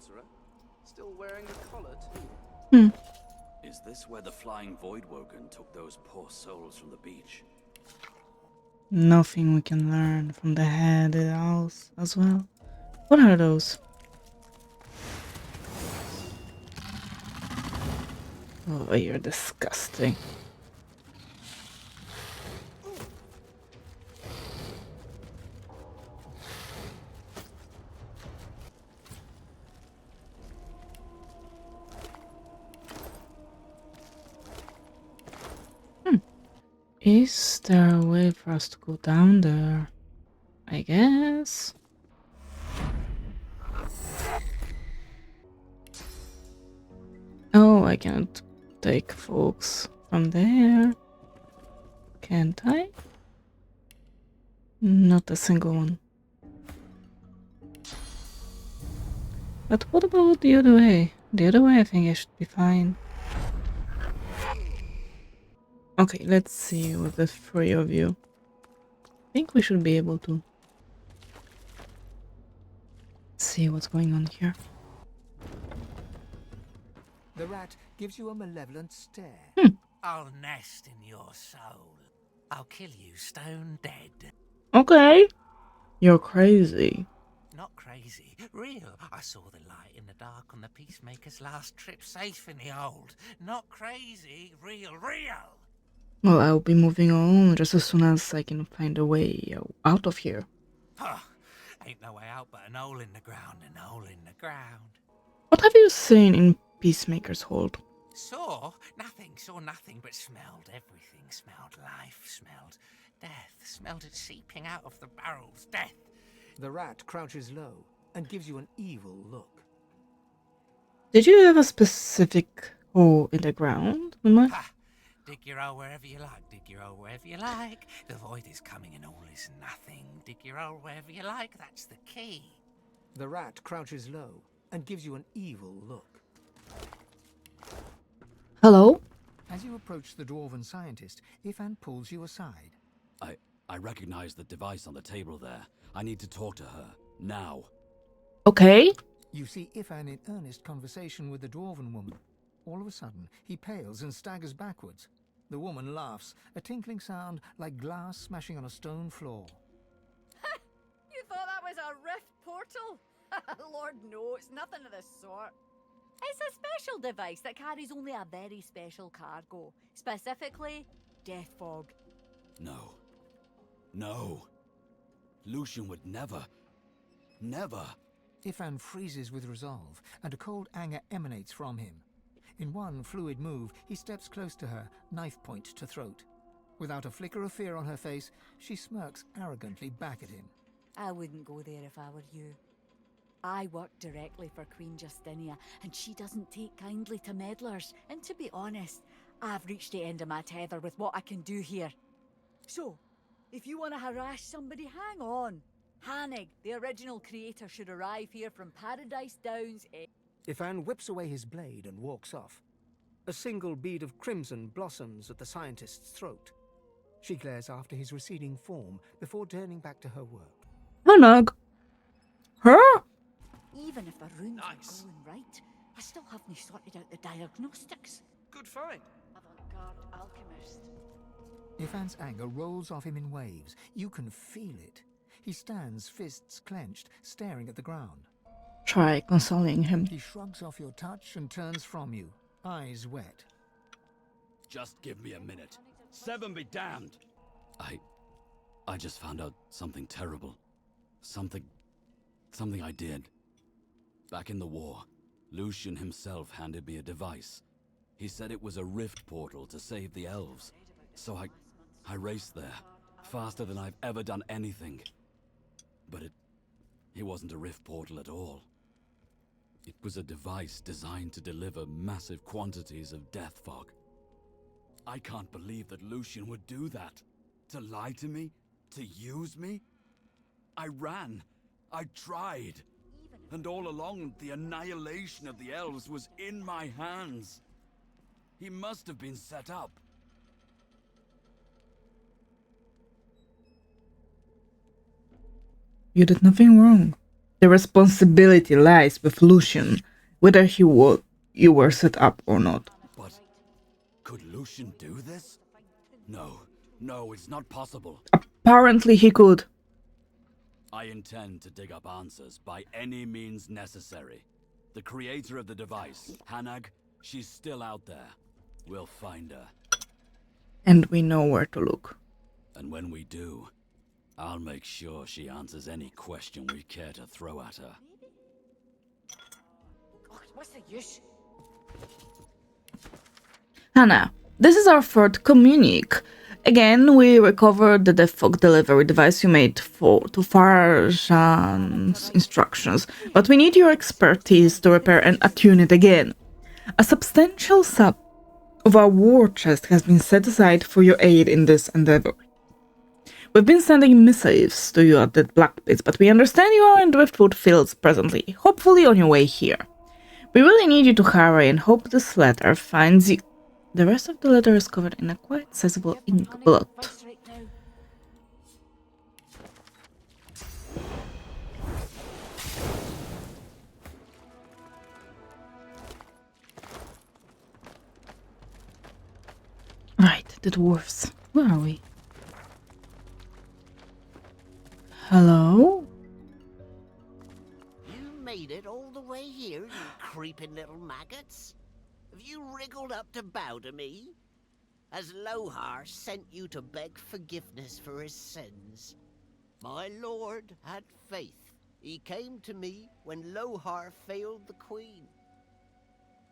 sorcerer. Still wearing a collar too. Hmm. Is this where the flying Voidwoken took those poor souls from the beach? Nothing we can learn from the head owls as well. What are those? Oh, you're disgusting. Is there a way for us to go down there? I guess. Oh, I can't take folks from there. Can't I? Not a single one. But what about the other way? The other way I think I should be fine. Okay, let's see with the three of you. I think we should be able to see what's going on here. The rat gives you a malevolent stare. I'll nest in your soul. I'll kill you stone dead. Okay. You're crazy. Not crazy, real. I saw the light in the dark on the Peacemaker's last trip safe in the hold. Not crazy, real. Well, I'll be moving on just as soon as I can find a way out of here. Huh. Ain't no way out but an hole in the ground, an hole in the ground. What have you seen in Peacemaker's Hold? Saw nothing, but smelled everything. Smelled life, smelled death, smelled it seeping out of the barrels. Death. The rat crouches low and gives you an evil look. Did you have a specific hole in the ground? Ha! Dig your hole wherever you like, dig your hole wherever you like. The void is coming and all is nothing. Dig your hole wherever you like, that's the key. The rat crouches low and gives you an evil look. Hello? As you approach the dwarven scientist, Ifan pulls you aside. I recognize the device on the table there. I need to talk to her. Now. Okay. You see Ifan in earnest conversation with the dwarven woman. All of a sudden, he pales and staggers backwards. The woman laughs, a tinkling sound like glass smashing on a stone floor. You thought that was a rift portal? Lord, no, it's nothing of the sort. It's a special device that carries only a very special cargo. Specifically, death fog. No. No. Lucian would never. Never. Ifan freezes with resolve, and a cold anger emanates from him. In one fluid move, he steps close to her, knife point to throat. Without a flicker of fear on her face, she smirks arrogantly back at him. I wouldn't go there if I were you. I work directly for Queen Justinia, and she doesn't take kindly to meddlers. And to be honest, I've reached the end of my tether with what I can do here. So, if you want to harass somebody, hang on. Hanig, the original creator, should arrive here from Paradise Downs. Ifan whips away his blade and walks off. A single bead of crimson blossoms at the scientist's throat. She glares after his receding form before turning back to her work. Hanag. Huh? Even if the runes are going right, I still haven't sorted out the diagnostics. Good find. Avant-garde alchemist. Ifan's anger rolls off him in waves. You can feel it. He stands, fists clenched, staring at the ground. Try consoling him. He shrugs off your touch and turns from you, eyes wet. Just give me a minute. Seven be damned. I just found out something terrible. Something I did. Back in the war, Lucian himself handed me a device. He said it was a rift portal to save the elves. So I raced there, faster than I've ever done anything. But it wasn't a rift portal at all. It was a device designed to deliver massive quantities of death fog. I can't believe that Lucian would do that. To lie to me? To use me? I ran. I tried. And all along, the annihilation of the elves was in my hands. He must have been set up. You did nothing wrong. The responsibility lies with Lucian, whether you were set up or not. But could Lucian do this? No, it's not possible. Apparently he could. I intend to dig up answers by any means necessary. The creator of the device, Hanag, she's still out there. We'll find her. And we know where to look. And when we do, I'll make sure she answers any question we care to throw at her. What's the use? Hannah, this is our third communique. Again, we recovered the Defog delivery device you made to Farjan's instructions, but we need your expertise to repair and attune it again. A substantial sum of our war chest has been set aside for your aid in this endeavor. We've been sending missives to you at the Black Pits, but we understand you are in Driftwood Fields presently, hopefully on your way here. We really need you to hurry and hope this letter finds you. The rest of the letter is covered in a quite sizable ink blot. Right, the dwarves. Where are we? Hello? You made it all the way here, you creeping little maggots? Have you wriggled up to bow to me? Has Lohar sent you to beg forgiveness for his sins? My lord had faith. He came to me when Lohar failed the queen.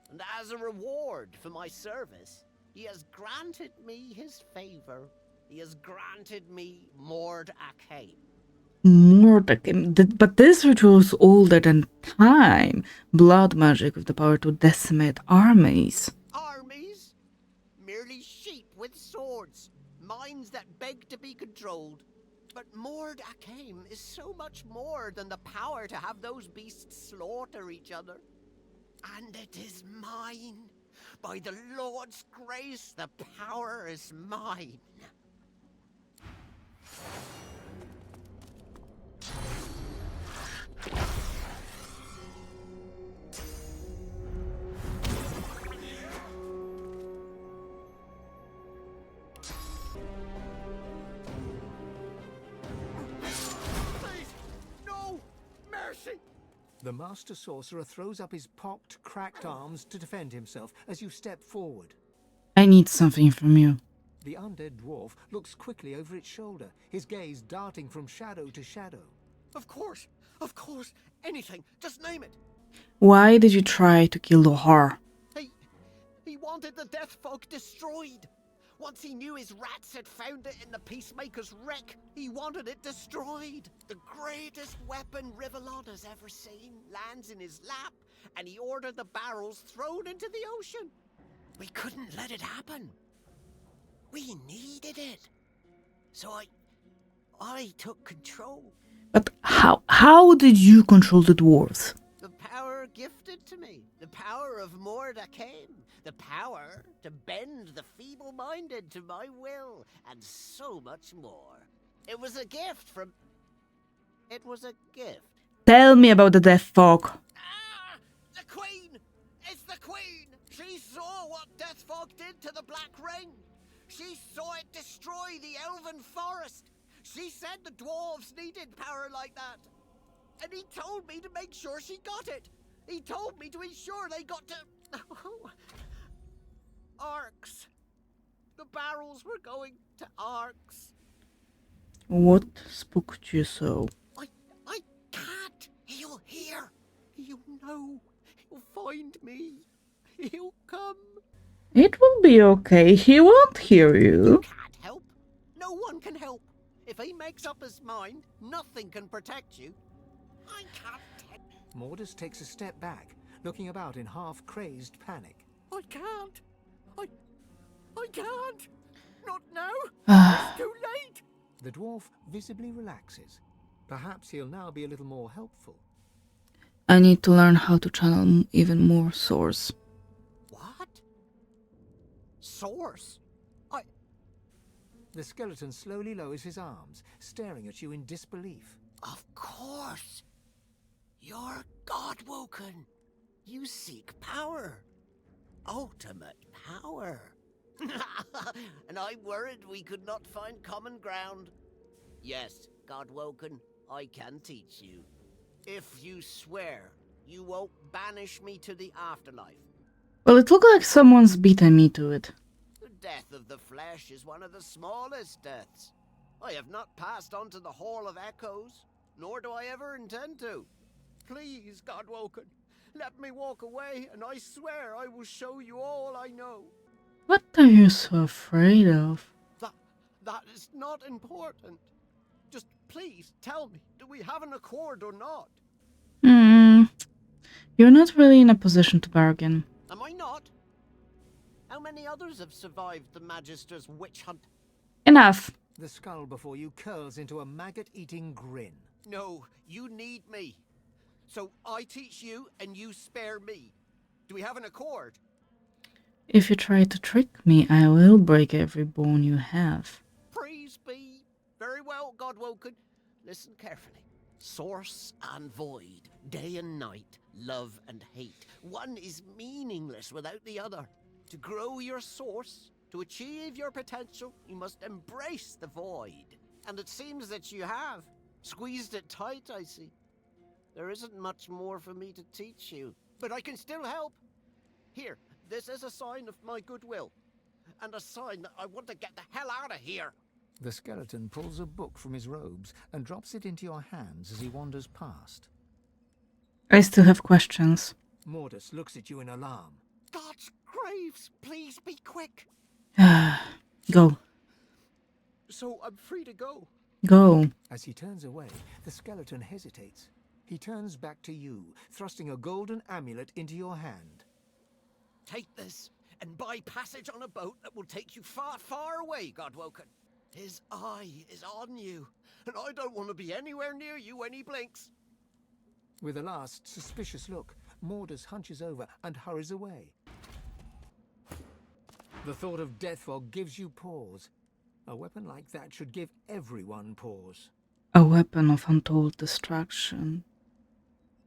And as a reward for my service, he has granted me his favor. He has granted me Mord Akhaim. But this ritual is older than time. Blood magic with the power to decimate armies. Armies? Merely sheep with swords. Minds that beg to be controlled. But Mord Akhaim is so much more than the power to have those beasts slaughter each other. And it is mine. By the Lord's grace, the power is mine. Please, no mercy. The Master Sorcerer throws up his pocked, cracked arms to defend himself as you step forward. I need something from you. The undead dwarf looks quickly over its shoulder, his gaze darting from shadow to shadow. Of course, anything, just name it. Why did you try to kill Lohar? He wanted the Death Fog destroyed. Once he knew his rats had found it in the Peacemaker's wreck, he wanted it destroyed. The greatest weapon Rivellon has ever seen lands in his lap, and he ordered the barrels thrown into the ocean. We couldn't let it happen. We needed it. So I took control. But how did you control the dwarves? The power gifted to me. The power of Mord Akhaim. The power to bend the feeble-minded to my will. And so much more. It was a gift from... It was a gift. Tell me about the Death Fog. Ah! The Queen! It's the Queen! She saw what Death Fog did to the Black Ring. She saw it destroy the Elven Forest. She said the dwarves needed power like that. And he told me to make sure she got it. He told me to ensure they got to... Arcs. The barrels were going to Arcs. What spooked you so? I can't. He'll hear. He'll know. He'll find me. He'll come. It will be okay. He won't hear you. Can't help. No one can help. If he makes up his mind, nothing can protect you. I can't. Mordus takes a step back, looking about in half-crazed panic. I can't. I can't. Not now. It's too late. The dwarf visibly relaxes. Perhaps he'll now be a little more helpful. I need to learn how to channel even more source. What? Source? The skeleton slowly lowers his arms, staring at you in disbelief. Of course. Godwoken, you seek power. Ultimate power. And I worried we could not find common ground. Yes, Godwoken, I can teach you. If you swear you won't banish me to the afterlife. Well, it looked like someone's beaten me to it. The death of the flesh is one of the smallest deaths. I have not passed on to the Hall of Echoes, nor do I ever intend to. Please, Godwoken, let me walk away, and I swear I will show you all I know. What are you so afraid of? That is not important. Just please tell me, do we have an accord or not? You're not really in a position to bargain. Am I not? How many others have survived the Magister's witch hunt? Enough. The skull before you curls into a maggot-eating grin. No, you need me. So I teach you and you spare me. Do we have an accord? If you try to trick me, I will break every bone you have. Praise be. Very well, Godwoken. Listen carefully. Source and void, day and night, love and hate. One is meaningless without the other. To grow your source, to achieve your potential, you must embrace the void. And it seems that you have. Squeezed it tight, I see. There isn't much more for me to teach you, but I can still help. Here, this is a sign of my goodwill, and a sign that I want to get the hell out of here. The skeleton pulls a book from his robes and drops it into your hands as he wanders past. I still have questions. Mortis looks at you in alarm. God's graves, please be quick. Go. So I'm free to go. Go. As he turns away, the skeleton hesitates. He turns back to you, thrusting a golden amulet into your hand. Take this, and buy passage on a boat that will take you far, far away, Godwoken. His eye is on you, and I don't want to be anywhere near you when he blinks. With a last suspicious look, Mortis hunches over and hurries away. The thought of Deathfog gives you pause. A weapon like that should give everyone pause. A weapon of untold destruction.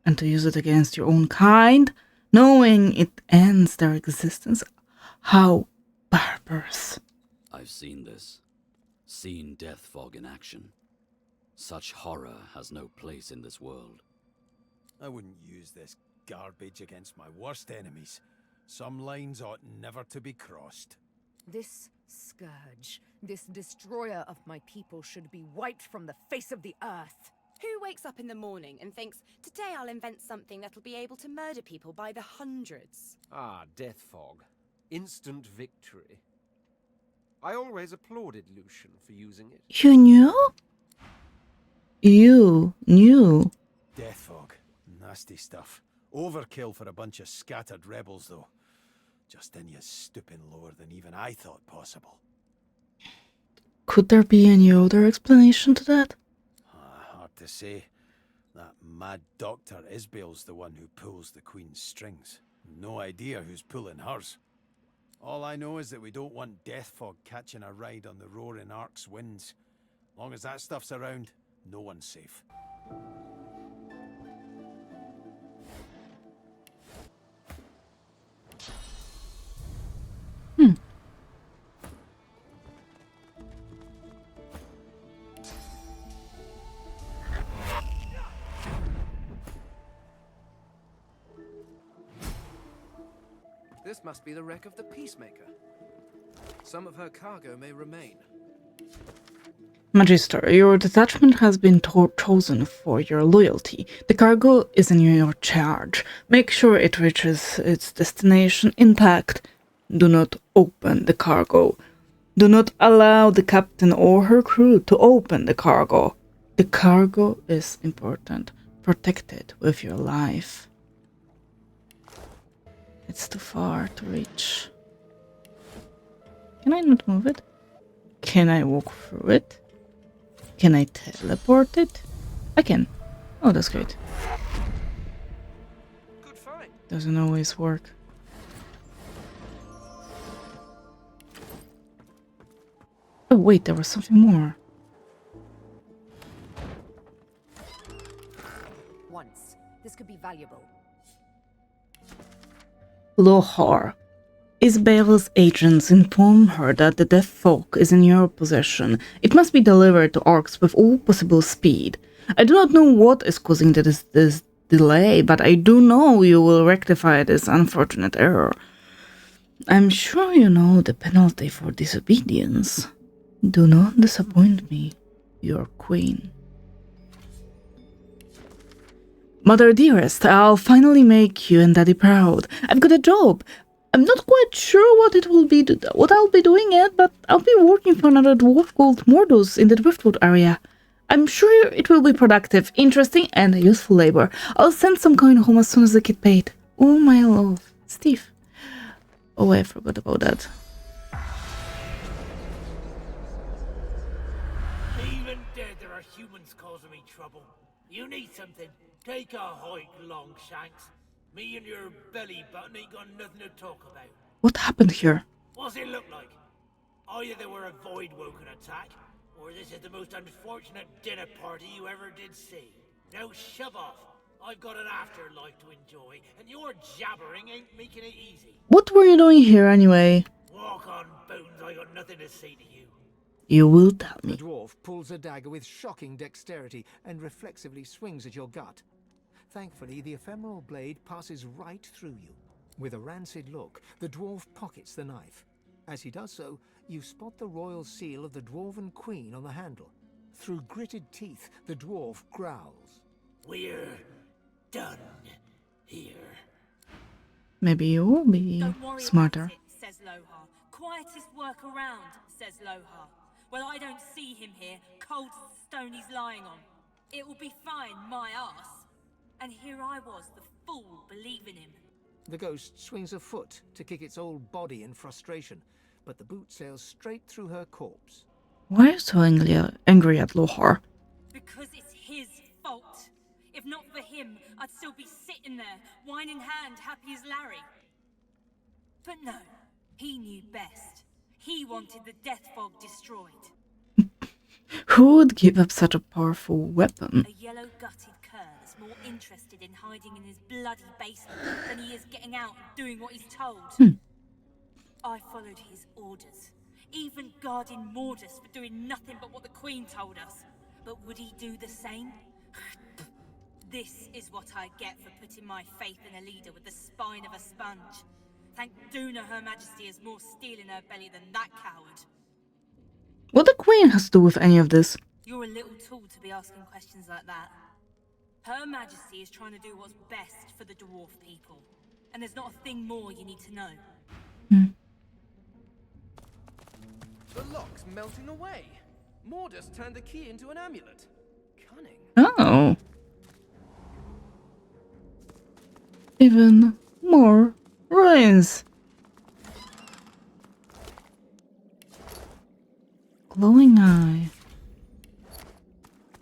And to use it against your own kind, knowing it ends their existence. How barbarous. I've seen this. Seen Deathfog in action. Such horror has no place in this world. I wouldn't use this garbage against my worst enemies. Some lines ought never to be crossed. This scourge, this destroyer of my people should be wiped from the face of the earth. Who wakes up in the morning and thinks, today I'll invent something that'll be able to murder people by the hundreds? Ah, Deathfog. Instant victory. I always applauded Lucian for using it. You knew? You knew? Deathfog. Nasty stuff. Overkill for a bunch of scattered rebels, though. Just in you stooping lower than even I thought possible. Could there be any other explanation to that? Hard to say. That mad Dr. Isbale's the one who pulls the Queen's strings. No idea who's pulling hers. All I know is that we don't want Deathfog catching a ride on the roaring Ark's winds. Long as that stuff's around, no one's safe. This must be the wreck of the Peacemaker. Some of her cargo may remain. Magister, your detachment has been chosen for your loyalty. The cargo is in your charge. Make sure it reaches its destination intact. Do not open the cargo. Do not allow the captain or her crew to open the cargo. The cargo is important. Protect it with your life. It's too far to reach. Can I not move it? Can I walk through it? Can I teleport it? I can. Oh, that's great. Good find. Doesn't always work. Oh wait, there was something more. Once. This could be valuable. Lohar. Isabel's agents inform her that the death fog is in your possession. It must be delivered to orcs with all possible speed. I do not know what is causing this delay, but I do know you will rectify this unfortunate error. I'm sure you know the penalty for disobedience. Do not disappoint me, your queen. Mother dearest, I'll finally make you and Daddy proud. I've got a job. I'm not quite sure what I'll be doing yet, but I'll be working for another dwarf called Mordus in the Driftwood area. I'm sure it will be productive, interesting, and useful labor. I'll send some coin home as soon as I get paid. Oh my love, Steve. Oh, I forgot about that. Even dead, there are humans causing me trouble. You need something? Take a hike, Longshanks. Me and your belly button ain't got nothing to talk about. What happened here? What's it look like? Either they were a void-woken attack, or this is the most unfortunate dinner party you ever did see. Now shove off. I've got an afterlife to enjoy, and your jabbering ain't making it easy. What were you doing here anyway? Walk on, Bones. I got nothing to say to you. You will tell me. The dwarf pulls a dagger with shocking dexterity and reflexively swings at your gut. Thankfully, the ephemeral blade passes right through you. With a rancid look, the dwarf pockets the knife. As he does so, you spot the royal seal of the Dwarven Queen on the handle. Through gritted teeth, the dwarf growls. We're done here. Maybe you will be Don't worry smarter. about it, says Lohar. Quietest work around, says Lohar. Well, I don't see him here, cold as the stone he's lying on. It will be fine, my ass. And here I was, the fool, believing him. The ghost swings a foot to kick its old body in frustration, but the boot sails straight through her corpse. Why are you so angry at Lohar? Because it's his fault. If not for him, I'd still be sitting there, wine in hand, happy as Larry. But no, he knew best. He wanted the death fog destroyed. Who would give up such a powerful weapon? A yellow-gutted cur that's more interested in hiding in his bloody basement than he is getting out and doing what he's told. I followed his orders, even guarding Mordus for doing nothing but what the Queen told us. But would he do the same? This is what I get for putting my faith in a leader with the spine of a sponge. Thank Duna Her Majesty has more steel in her belly than that coward. What the Queen has to do with any of this? You're a little tool to be asking questions like that. Her Majesty is trying to do what's best for the dwarf people. And there's not a thing more you need to know. The lock's melting away. Mordus turned the key into an amulet. Cunning. Oh. Even more ruins. Glowing eye.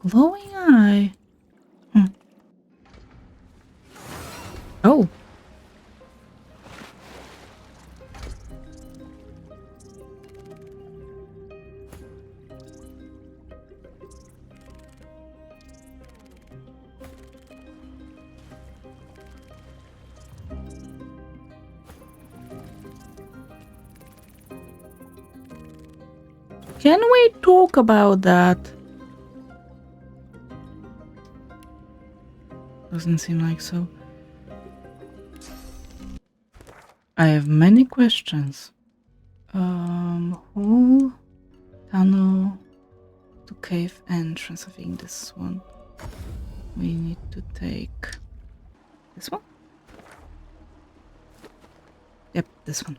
Glowing eye. Oh. Can we talk about that? Doesn't seem like so. I have many questions. Hole, tunnel, to cave entrance. I think this one. We need to take this one. Yep, this one.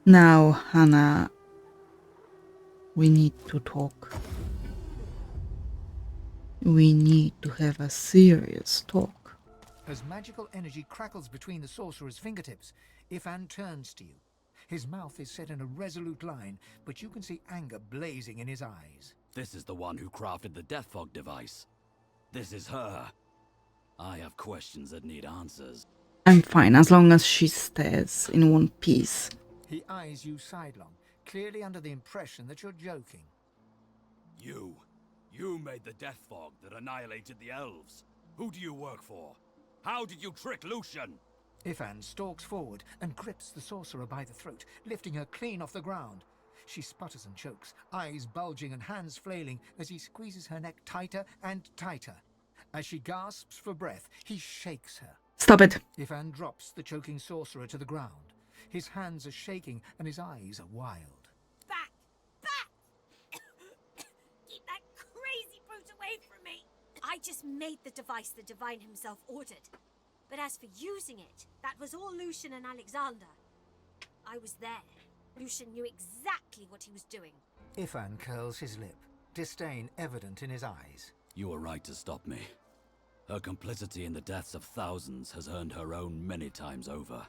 Now, Hannah, we need to talk. We need to have a serious talk. As magical energy crackles between the sorcerer's fingertips, Ifan turns to you. His mouth is set in a resolute line, but you can see anger blazing in his eyes. This is the one who crafted the death fog device. This is her. I have questions that need answers. I'm fine as long as she stays in one piece. He eyes you sidelong, clearly under the impression that you're joking. You made the death fog that annihilated the elves. Who do you work for? How did you trick Lucian? Ifan stalks forward and grips the sorcerer by the throat, lifting her clean off the ground. She sputters and chokes, eyes bulging and hands flailing as he squeezes her neck tighter and tighter. As she gasps for breath, he shakes her. Stop it. Ifan drops the choking sorcerer to the ground. His hands are shaking and his eyes are wild. Back! Back! Keep that crazy brute away from me! I just made the device the Divine himself ordered. But as for using it, that was all Lucian and Alexander. I was there. Lucian knew exactly what he was doing. Ifan curls his lip, disdain evident in his eyes. You were right to stop me. Her complicity in the deaths of thousands has earned her own many times over.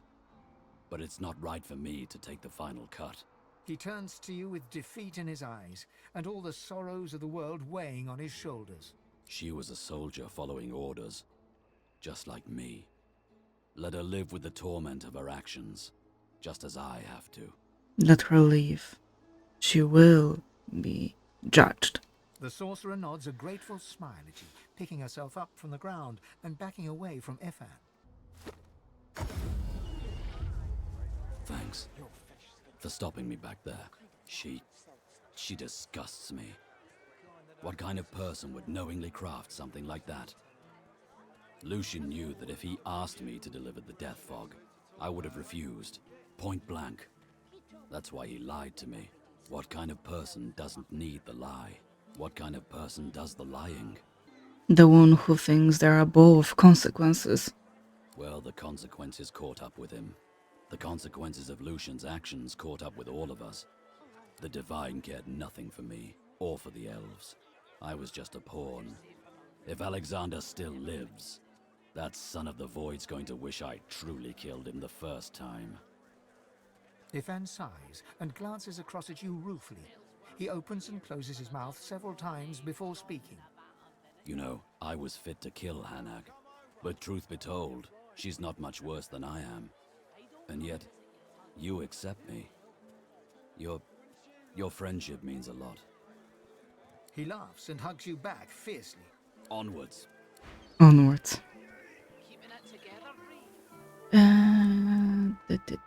But it's not right for me to take the final cut. He turns to you with defeat in his eyes, and all the sorrows of the world weighing on his shoulders. She was a soldier following orders, just like me. Let her live with the torment of her actions, just as I have to. Let her leave. She will be judged. The sorcerer nods a grateful smile at you, picking herself up from the ground and backing away from Ifan. Thanks for stopping me back there. She disgusts me. What kind of person would knowingly craft something like that? Lucian knew that if he asked me to deliver the death fog, I would have refused, point blank. That's why he lied to me. What kind of person doesn't need the lie? What kind of person does the lying? The one who thinks there are both consequences. Well, the consequences caught up with him. The consequences of Lucian's actions caught up with all of us. The Divine cared nothing for me, or for the elves. I was just a pawn. If Alexander still lives, that son of the Void's going to wish I'd truly killed him the first time. Ifan sighs and glances across at you ruefully. He opens and closes his mouth several times before speaking. You know, I was fit to kill Hanag. But truth be told, she's not much worse than I am. And yet, you accept me. Your friendship means a lot. He laughs and hugs you back fiercely. Onwards. Onwards.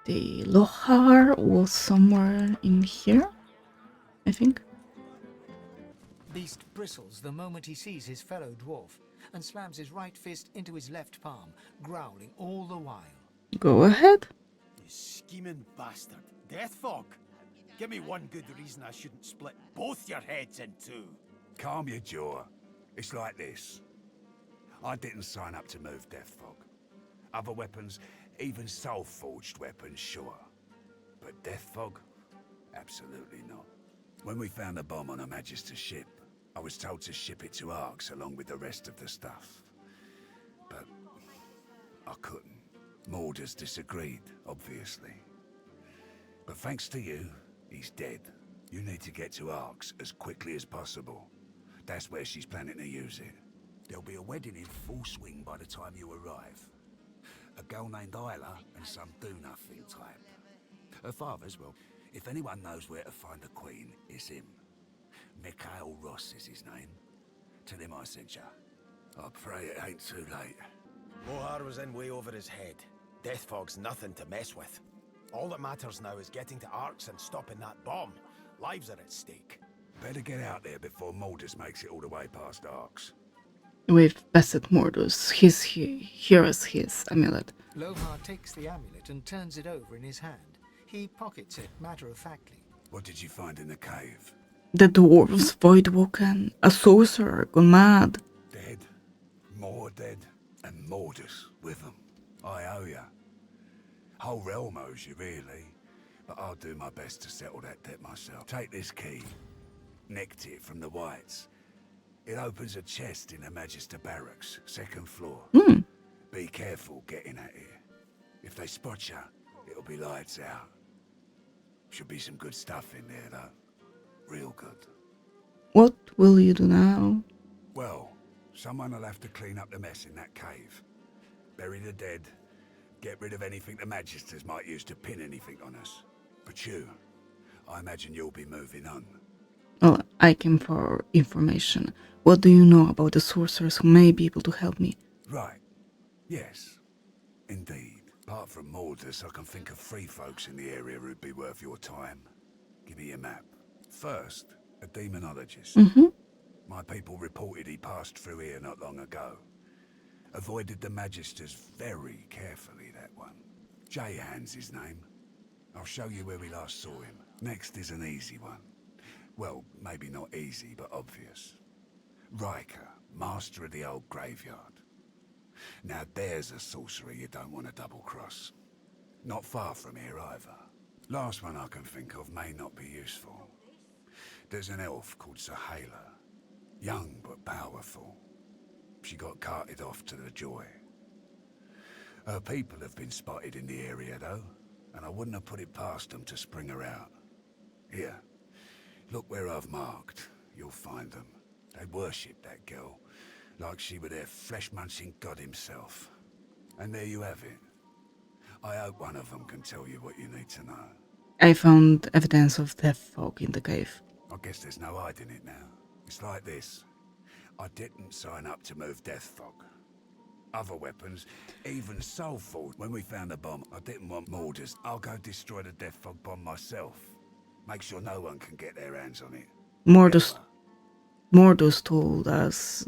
The Lohar was somewhere in here, I think. Beast bristles the moment he sees his fellow dwarf and slams his right fist into his left palm, growling all the while. Go ahead. You scheming bastard. Death fog? Give me one good reason I shouldn't split both your heads in two. Calm your jaw. It's like this. I didn't sign up to move Death Fog. Other weapons, even soul-forged weapons, sure. But Death Fog? Absolutely not. When we found the bomb on a Magister ship, I was told to ship it to Arx along with the rest of the stuff. But I couldn't. Morders disagreed, obviously. But thanks to you, he's dead. You need to get to Arx as quickly as possible. That's where she's planning to use it. There'll be a wedding in full swing by the time you arrive. A girl named Isla and some do-nothing type. Her father's, well, if anyone knows where to find the Queen, it's him. Mikhail Ross is his name. Tell him I sent ya. I pray it ain't too late. Lohar was in way over his head. Death fog's nothing to mess with. All that matters now is getting to Arx and stopping that bomb. Lives are at stake. Better get out there before Mordus makes it all the way past Arx. With Bassett Mordus, here is his amulet. Lohar takes the amulet and turns it over in his hand. He pockets it matter-of-factly. What did you find in the cave? The dwarves, Voidwoken, a sorcerer gone mad. Dead, more dead, and Mordus with them. I owe ya. Whole realm owes you, really. But I'll do my best to settle that debt myself. Take this key. Nicked it from the Whites. It opens a chest in the Magister Barracks, second floor. Be careful getting at it. If they spot you, it'll be lights out. Should be some good stuff in there, though. Real good. What will you do now? Well, someone will have to clean up the mess in that cave. Bury the dead. Get rid of anything the Magisters might use to pin anything on us. But you, I imagine you'll be moving on. Well, I came for information. What do you know about the sorcerers who may be able to help me? Right. Yes, indeed. Apart from Mordus, I can think of 3 folks in the area who'd be worth your time. Give me your map. First, a demonologist. My people reported he passed through here not long ago. Avoided the Magisters very carefully, that one. Jayhan's his name. I'll show you where we last saw him. Next is an easy one. Well, maybe not easy, but obvious. Riker, master of the old graveyard. Now there's a sorcerer you don't want to double-cross. Not far from here either. Last one I can think of may not be useful. There's an elf called Sahela. Young but powerful. She got carted off to the Joy. Her people have been spotted in the area though, and I wouldn't have put it past them to spring her out. Here, look where I've marked. You'll find them. They worship that girl, like she were their flesh-munching god himself. And there you have it. I hope one of them can tell you what you need to know. I found evidence of death fog in the cave. I guess there's no hiding it now. It's like this. I didn't sign up to move death fog. Other weapons, even soulful. When we found the bomb, I didn't want Mordus. I'll go destroy the death fog bomb myself. Make sure no one can get their hands on it. Mordus told us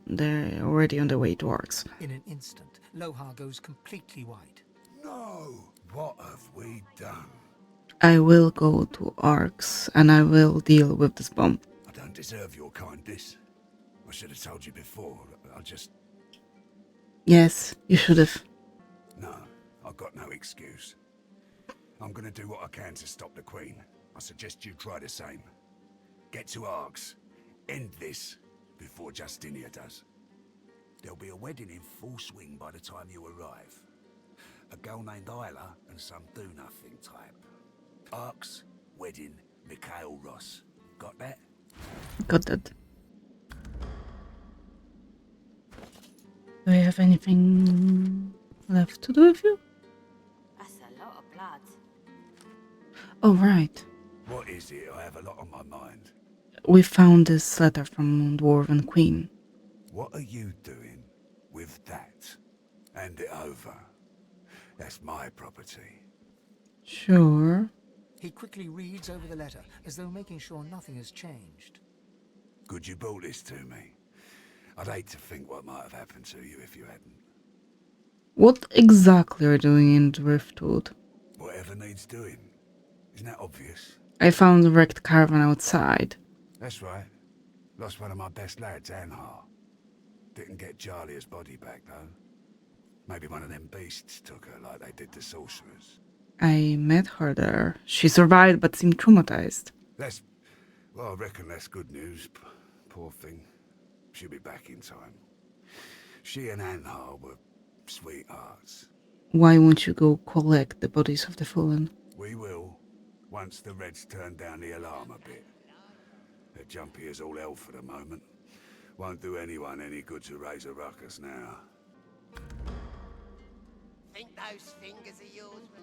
they're already on their way to Arx. In an instant, Lohar goes completely white. No! What have we done? I will go to Arx and I will deal with this bomb. I don't deserve your kindness. I should have told you before. I just... Yes, you should have. No, I've got no excuse. I'm gonna do what I can to stop the Queen. I suggest you try the same. Get to Arx. End this before Justinia does. There'll be a wedding in full swing by the time you arrive. A girl named Isla and some do-nothing type. Arx, wedding, Mikhail Ross. Got that? Got that. Do I have anything left to do with you? That's a lot of blood. Oh, right. What is it? I have a lot on my mind. We found this letter from Dwarven Queen. What are you doing with that? Hand it over. That's my property. Sure. He quickly reads over the letter, as though making sure nothing has changed. Good you brought this to me. I'd hate to think what might have happened to you if you hadn't. What exactly are you doing in Driftwood? Whatever needs doing. Isn't that obvious? I found a wrecked caravan outside. That's right. Lost one of my best lads, Anhar. Didn't get Jalia's body back, though. Maybe one of them beasts took her like they did the sorcerers. I met her there. She survived but seemed traumatized. Well, I reckon that's good news. Poor thing. She'll be back in time. She and Anhar were sweethearts. Why won't you go collect the bodies of the fallen? We will, once the Reds turn down the alarm a bit. They're jumpy as all hell for the moment. Won't do anyone any good to raise a ruckus now. Think those fingers of yours